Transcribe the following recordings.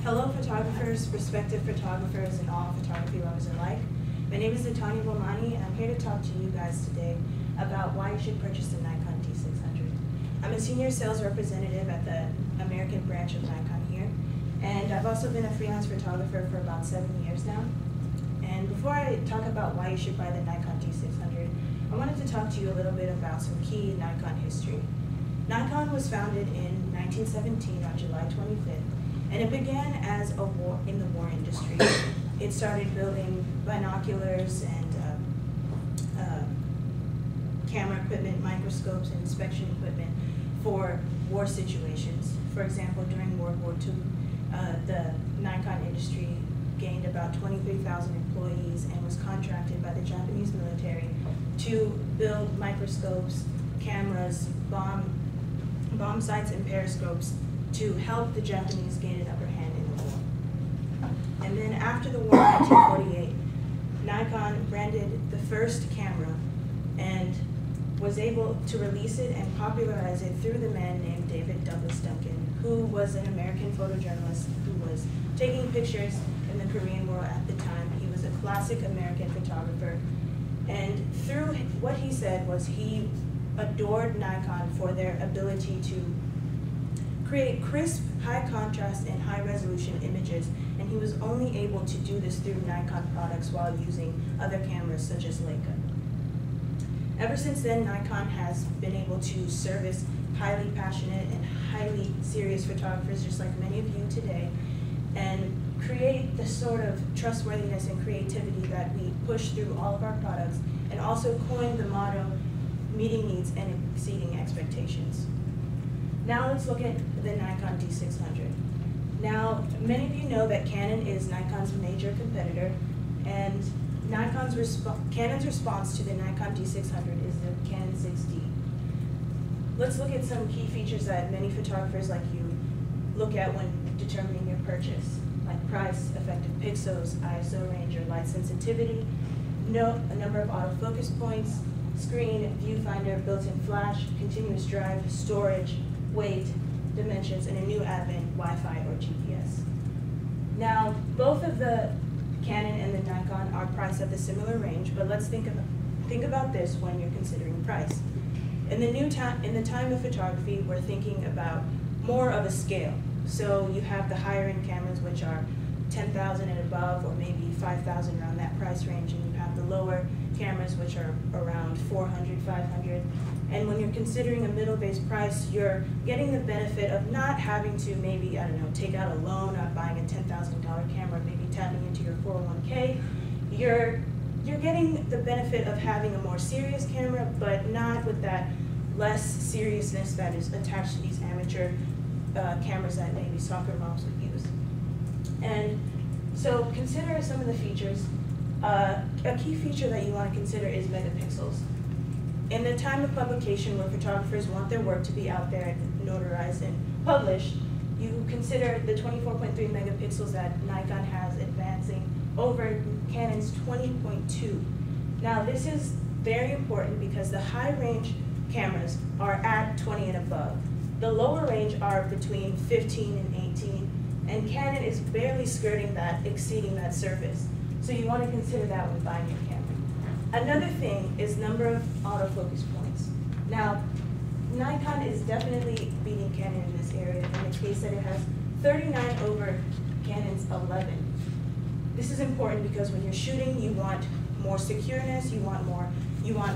Hello photographers, prospective photographers, and all photography lovers alike. My name is Natanya Bomani, and I'm here to talk to you guys today about why you should purchase the Nikon D600. I'm a senior sales representative at the American branch of Nikon here, and I've also been a freelance photographer for about 7 years now. And before I talk about why you should buy the Nikon D600, I wanted to talk to you a little bit about some key Nikon history. Nikon was founded in 1917 on July 25th, and it began as a war in the war industry. It started building binoculars and camera equipment, microscopes, and inspection equipment for war situations. For example, during World War II, the Nikon industry gained about 23,000 employees and was contracted by the Japanese military to build microscopes, cameras, bomb sights, and periscopes to help the Japanese gain an upper hand in the war. And then after the war in 1948, Nikon branded the first camera and was able to release it and popularize it through the man named David Douglas Duncan, who was an American photojournalist who was taking pictures in the Korean War at the time. He was a classic American photographer, and through what he said was he adored Nikon for their ability to create crisp, high contrast, and high resolution images, and he was only able to do this through Nikon products while using other cameras such as Leica. Ever since then, Nikon has been able to service highly passionate and highly serious photographers, just like many of you today, and create the sort of trustworthiness and creativity that we push through all of our products, and also coin the motto, meeting needs and exceeding expectations. Now let's look at the Nikon D600. Now, many of you know that Canon is Nikon's major competitor, and Canon's response to the Nikon D600 is the Canon 6D. Let's look at some key features that many photographers like you look at when determining your purchase, like price, effective pixels, ISO range or light sensitivity, a number of autofocus points, screen, viewfinder, built-in flash, continuous drive, storage, weight, dimensions, and a new advent, Wi-Fi or GPS. Now, both of the Canon and the Nikon are priced at the similar range, but let's think about this when you're considering price. In the time of photography, we're thinking about more of a scale. So you have the higher end cameras, which are 10,000 and above, or maybe 5,000 around that price range, and you have the lower cameras, which are around 400, 500. And when you're considering a middle-based price, you're getting the benefit of not having to maybe, I don't know, take out a loan, not buying a $10,000 camera, maybe tapping into your 401k. You're getting the benefit of having a more serious camera, but not with that less seriousness that is attached to these amateur cameras that maybe soccer moms would use. And so consider some of the features. A key feature that you want to consider is megapixels. In the time of publication where photographers want their work to be out there, notarized, and published, you consider the 24.3 megapixels that Nikon has advancing over Canon's 20.2. Now this is very important because the high range cameras are at 20 and above. The lower range are between 15 and 18, and Canon is barely skirting that, exceeding that surface. So you want to consider that when buying your camera. Another thing is number of autofocus points. Now, Nikon is definitely beating Canon in this area in the case that it has 39 over Canon's 11. This is important because when you're shooting, you want more secureness, you want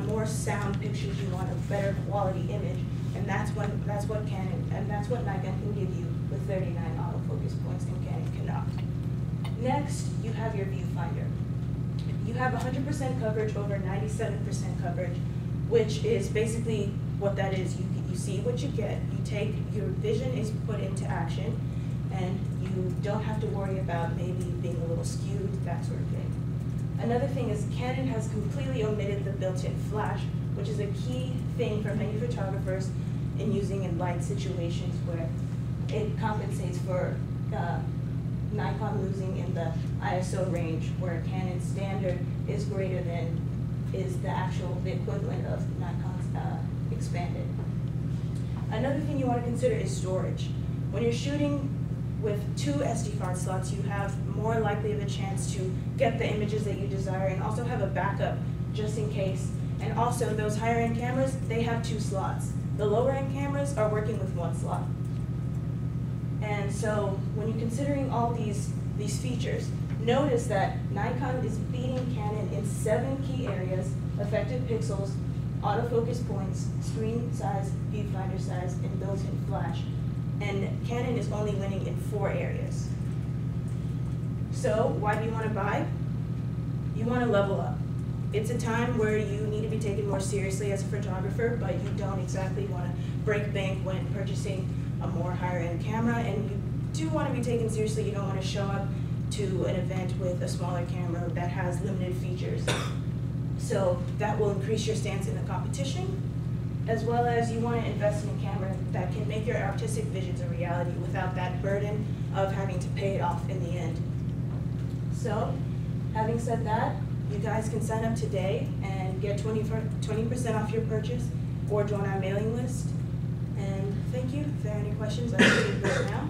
more sound pictures, you want a better quality image, and that's what Nikon can give you with 39 autofocus points and Canon cannot. Next, you have your viewfinder. You have 100% coverage over 97% coverage, which is basically what that is. You see what you get. Your vision is put into action, and you don't have to worry about maybe being a little skewed, that sort of thing. Another thing is Canon has completely omitted the built-in flash, which is a key thing for many photographers in using in light situations where it compensates for Nikon losing in the ISO range, where Canon standard is greater than is the equivalent of Nikon's expanded. Another thing you want to consider is storage. When you're shooting with 2 SD card slots, you have more likely of a chance to get the images that you desire and also have a backup just in case. And also those higher end cameras, they have 2 slots. The lower end cameras are working with 1 slot. And so when you're considering all these features, notice that Nikon is beating Canon in 7 key areas: effective pixels, autofocus points, screen size, viewfinder size, and built-in flash. And Canon is only winning in 4 areas. So why do you want to buy? You want to level up. It's a time where you need to be taken more seriously as a photographer, but you don't exactly want to break bank when purchasing a more higher end camera, and you do want to be taken seriously. You don't want to show up to an event with a smaller camera that has limited features. So that will increase your stance in the competition, as well as you want to invest in a camera that can make your artistic visions a reality without that burden of having to pay it off in the end. So, having said that, you guys can sign up today and get 20% off your purchase or join our mailing list. And thank you. If there are any questions, I'll take those now.